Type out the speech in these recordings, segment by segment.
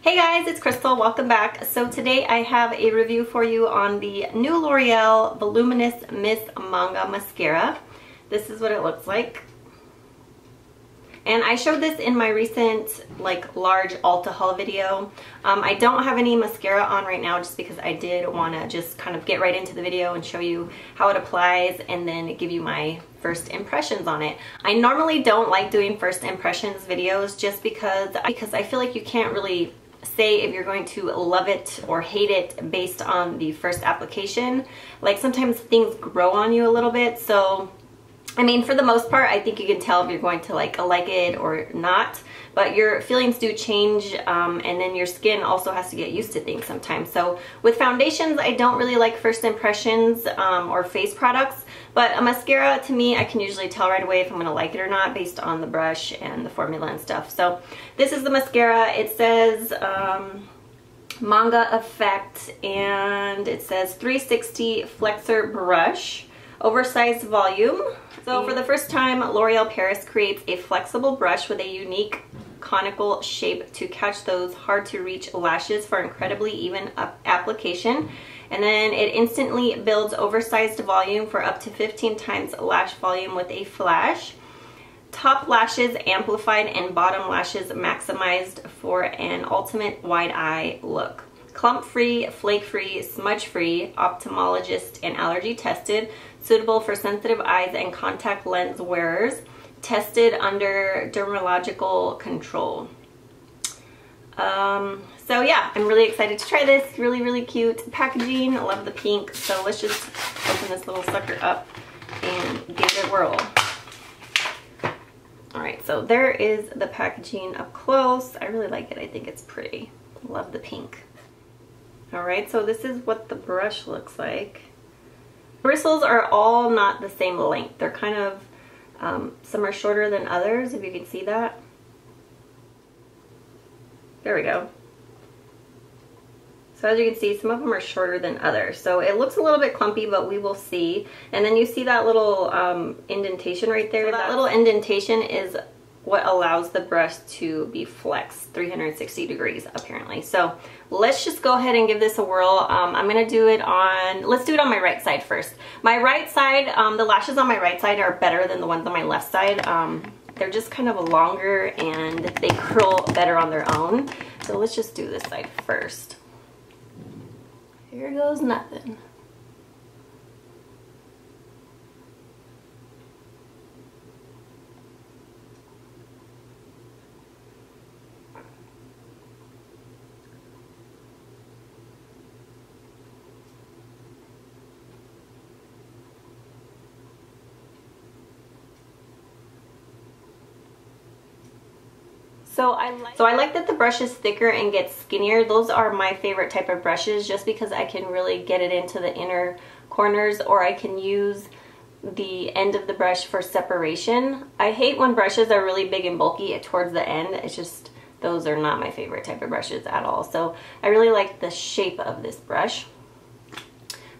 Hey guys, it's Krystal. Welcome back. So today I have a review for you on the new L'Oreal Voluminous Miss Manga Mascara. This is what it looks like. And I showed this in my recent large Ulta haul video. I don't have any mascara on right now just because I did want to just kind of get right into the video and show you how it applies and then give you my first impressions on it. I normally don't like doing first impressions videos just because I feel like you can't really say if you're going to love it or hate it based on the first application. Like sometimes things grow on you a little bit, so I mean, for the most part, I think you can tell if you're going to like it or not, but your feelings do change, and then your skin also has to get used to things sometimes. So with foundations, I don't really like first impressions or face products, but a mascara, to me, I can usually tell right away if I'm gonna like it or not based on the brush and the formula and stuff. So this is the mascara. It says Manga Effect, and it says 360 Flexor Brush. Oversized volume. So for the first time, L'Oreal Paris creates a flexible brush with a unique conical shape to catch those hard to reach lashes for incredibly even application. And then it instantly builds oversized volume for up to 15 times lash volume with a flash. Top lashes amplified and bottom lashes maximized for an ultimate wide eye look. Clump-free, flake-free, smudge-free, ophthalmologist and allergy tested, suitable for sensitive eyes and contact lens wearers, tested under dermatological control. So yeah, I'm really excited to try this. Really cute packaging. I love the pink. So let's just open this little sucker up and give it a whirl. Alright, so there is the packaging up close. I really like it. I think it's pretty. Love the pink. Alright, so this is what the brush looks like. Bristles are all not the same length. They're kind of, some are shorter than others, if you can see that. There we go. So as you can see, some of them are shorter than others. So it looks a little bit clumpy, but we will see. And then you see that little indentation right there. So that little indentation is what allows the brush to be flexed 360 degrees apparently. So let's just go ahead and give this a whirl. I'm gonna do it on, let's do it on my right side first. My right side, the lashes on my right side are better than the ones on my left side. They're just kind of longer and they curl better on their own. So let's just do this side first. Here goes nothing. So I like that the brush is thicker and gets skinnier. Those are my favorite type of brushes just because I can really get it into the inner corners, or I can use the end of the brush for separation. I hate when brushes are really big and bulky towards the end. It's just, those are not my favorite type of brushes at all. So I really like the shape of this brush.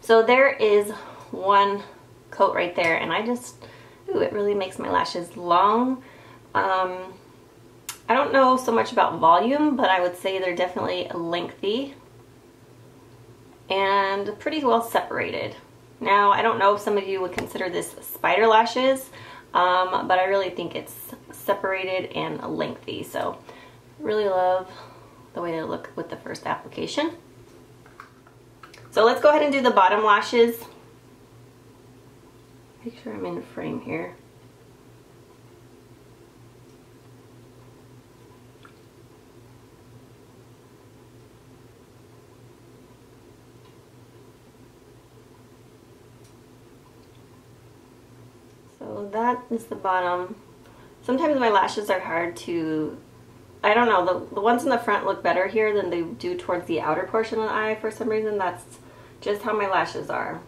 So there is one coat right there, and I just, ooh, it really makes my lashes long. I don't know so much about volume, but I would say they're definitely lengthy and pretty well separated. Now, I don't know if some of you would consider this spider lashes, but I really think it's separated and lengthy. So really love the way they look with the first application. So let's go ahead and do the bottom lashes. Make sure I'm in frame here. So that is the bottom. Sometimes my lashes are hard to, I don't know, the ones in the front look better here than they do towards the outer portion of the eye for some reason. That's just how my lashes are.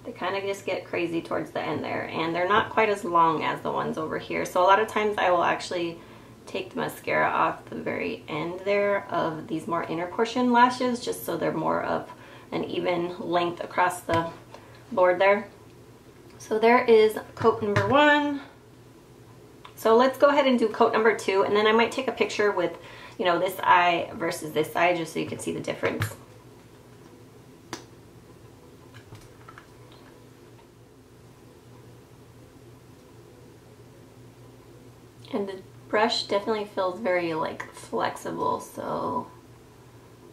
They kind of just get crazy towards the end there, and they're not quite as long as the ones over here. So a lot of times I will actually take the mascara off the very end there of these more inner portion lashes just so they're more of an even length across the board there. So there is coat number one. So let's go ahead and do coat number 2, and then I might take a picture with, you know, this eye versus this eye just so you can see the difference. And the brush definitely feels very like flexible, so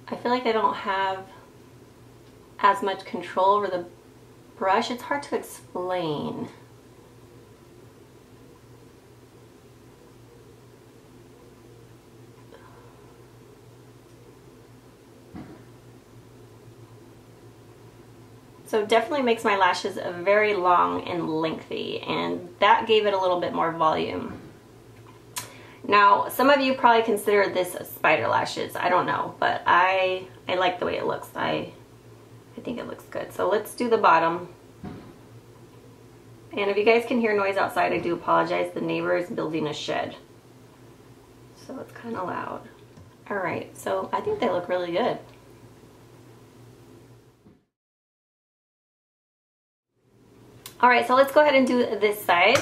I feel like I don't have as much control over the brush. It's hard to explain. So it definitely makes my lashes very long and lengthy, and that gave it a little bit more volume. Now, some of you probably consider this spider lashes. I don't know, but I like the way it looks. I think it looks good. So let's do the bottom. And if you guys can hear noise outside, I do apologize. The neighbor is building a shed, so it's kind of loud. All right, so I think they look really good. All right, so let's go ahead and do this side.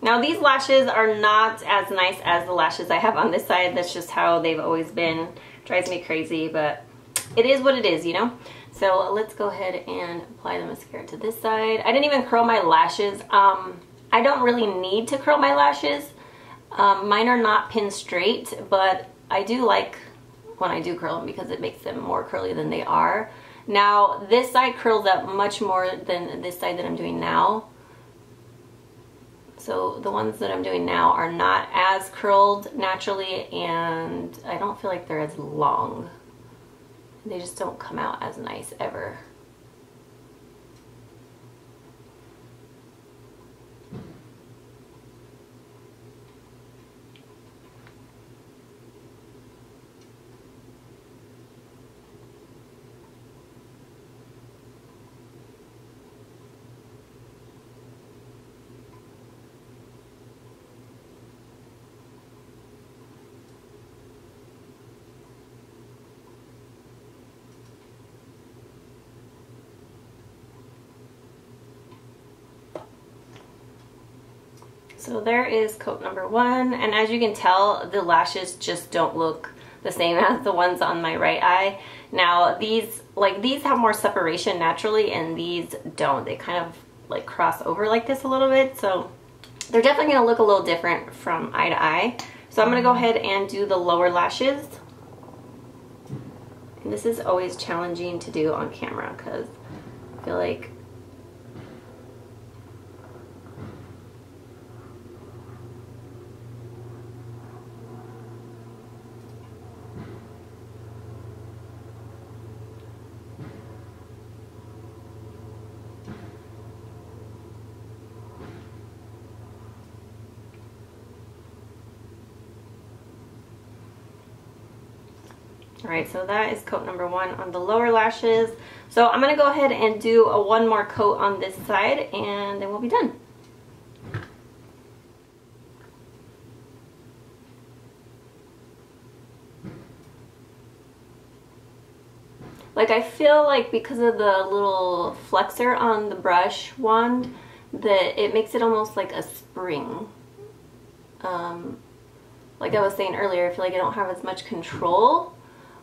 Now these lashes are not as nice as the lashes I have on this side. That's just how they've always been. Drives me crazy, but it is what it is, you know? So let's go ahead and apply the mascara to this side. I didn't even curl my lashes. I don't really need to curl my lashes. Mine are not pin straight, but I do like when I do curl them because it makes them more curly than they are. Now this side curls up much more than this side that I'm doing now. So the ones that I'm doing now are not as curled naturally, and I don't feel like they're as long. They just don't come out as nice ever. So there is coat number 1, and as you can tell, the lashes just don't look the same as the ones on my right eye. Now these have more separation naturally, and these don't. They kind of like cross over like this a little bit, so they're definitely gonna look a little different from eye to eye. So I'm gonna go ahead and do the lower lashes. And this is always challenging to do on camera because I feel like Alright, so that is coat number 1 on the lower lashes. So I'm going to go ahead and do one more coat on this side, and then we'll be done. Like, I feel like because of the little flexor on the brush wand, that it makes it almost like a spring. Like I was saying earlier, I feel like I don't have as much control.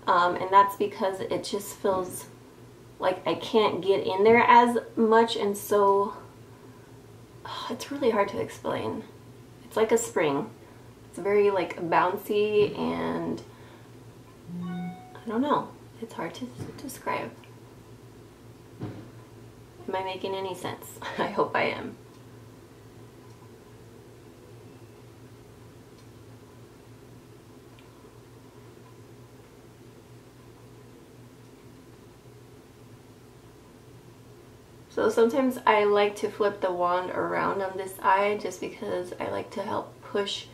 And that's because it just feels like I can't get in there as much, and so it's really hard to explain. It's like a spring. It's very like bouncy, and I don't know. It's hard to describe. Am I making any sense? I hope I am. So sometimes I like to flip the wand around on this eye just because I like to help push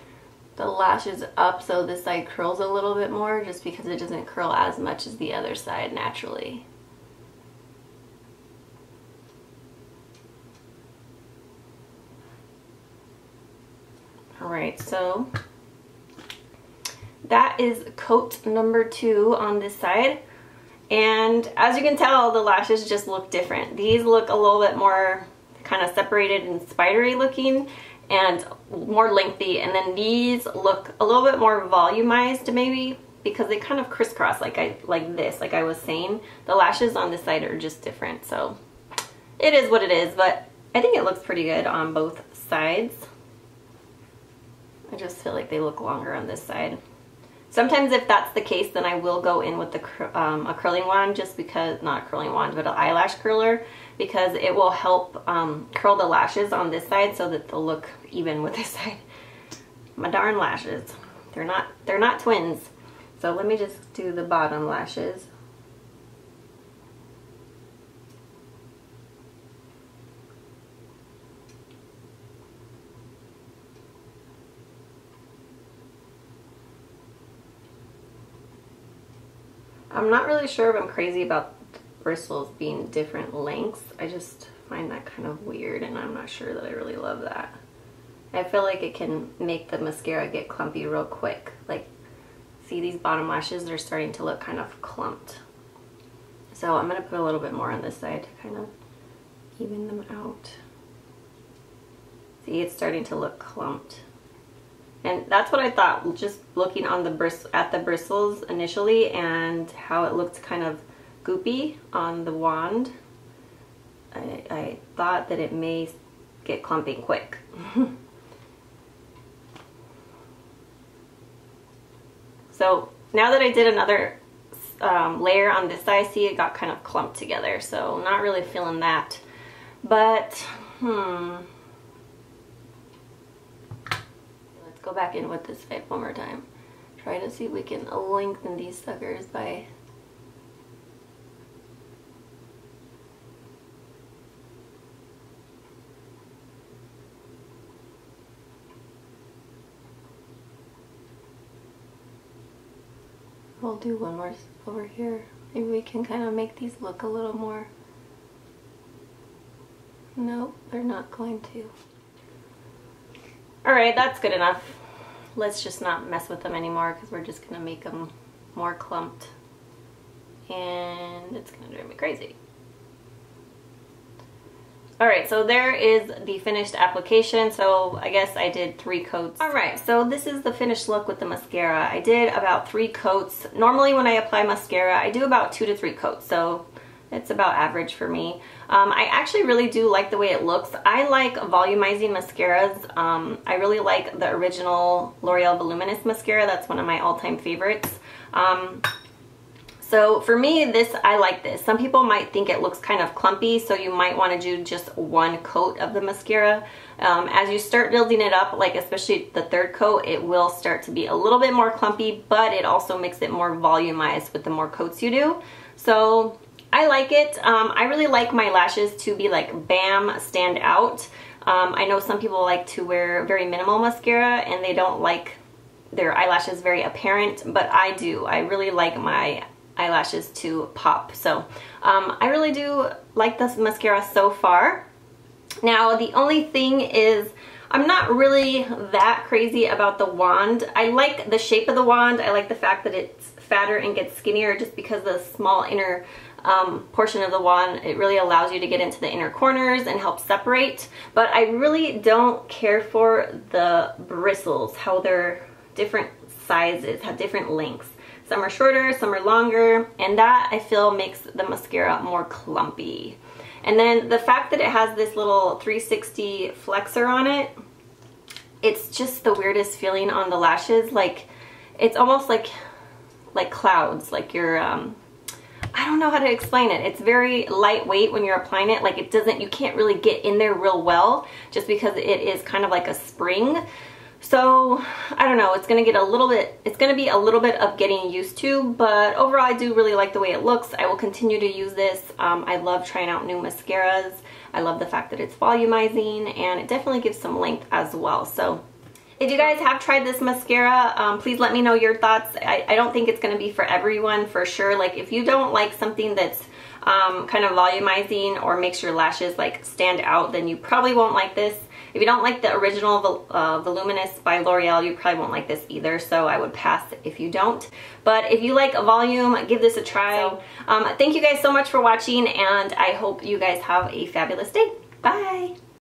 the lashes up so this side curls a little bit more, just because it doesn't curl as much as the other side naturally. Alright, so that is coat number 2 on this side. And as you can tell, the lashes just look different. These look a little bit more kind of separated and spidery looking, and more lengthy, and then these look a little bit more volumized maybe because they kind of crisscross like I was saying. The lashes on this side are just different, so it is what it is, but I think it looks pretty good on both sides. I just feel like they look longer on this side. Sometimes if that's the case, then I will go in with the a curling wand, just because, not a curling wand, but an eyelash curler, because it will help curl the lashes on this side so that they'll look even with this side. My darn lashes. They're not twins. So let me just do the bottom lashes. I'm not really sure if I'm crazy about bristles being different lengths. I just find that kind of weird, and I'm not sure that I really love that. I feel like it can make the mascara get clumpy real quick. Like, see these bottom lashes, they're starting to look kind of clumped. So I'm gonna put a little bit more on this side to kind of even them out. See, it's starting to look clumped. And that's what I thought, just looking on the at the bristles initially and how it looked kind of goopy on the wand. I thought that it may get clumping quick. So now that I did another layer on this side, see it got kind of clumped together. So not really feeling that. But, go back in with this side one more time. Try to see if we can lengthen these suckers by we'll do one more over here. Maybe we can kind of make these look a little more. Nope, they're not going to. Alright, that's good enough. Let's just not mess with them anymore because we're just going to make them more clumped. And it's going to drive me crazy. Alright, so there is the finished application. So I guess I did 3 coats. Alright, so this is the finished look with the mascara. I did about 3 coats. Normally when I apply mascara, I do about 2 to 3 coats. So it's about average for me. I actually really do like the way it looks. I like volumizing mascaras. I really like the original L'Oreal Voluminous mascara. That's one of my all-time favorites. So for me, I like this. Some people might think it looks kind of clumpy, so you might want to do just 1 coat of the mascara. As you start building it up, like especially the 3rd coat, it will start to be a little bit more clumpy, but it also makes it more volumized with the more coats you do. So I like it. I really like my lashes to be like bam, stand out. I know some people like to wear very minimal mascara and they don't like their eyelashes very apparent, but I do. I really like my eyelashes to pop. So I really do like this mascara so far. Now the only thing is I'm not really that crazy about the wand. I like the shape of the wand. I like the fact that it's fatter and gets skinnier just because the small inner portion of the wand, it really allows you to get into the inner corners and help separate. But I really don't care for the bristles, how they're different sizes, have different lengths. Some are shorter, some are longer, and that I feel makes the mascara more clumpy. And then the fact that it has this little 360 flexor on it, it's just the weirdest feeling on the lashes. Like, it's almost like clouds, like you're, I don't know how to explain it. It's very lightweight when you're applying it. Like you can't really get in there real well just because it is kind of like a spring. So I don't know, it's gonna be a little bit of getting used to, but overall I do really like the way it looks. I will continue to use this. I love trying out new mascaras. I love the fact that it's volumizing and it definitely gives some length as well. So if you guys have tried this mascara, please let me know your thoughts. I don't think it's going to be for everyone for sure. Like if you don't like something that's kind of volumizing or makes your lashes like stand out, then you probably won't like this. If you don't like the original Voluminous by L'Oreal, you probably won't like this either, so I would pass if you don't. But if you like a volume, give this a try. So, thank you guys so much for watching, and I hope you guys have a fabulous day. Bye!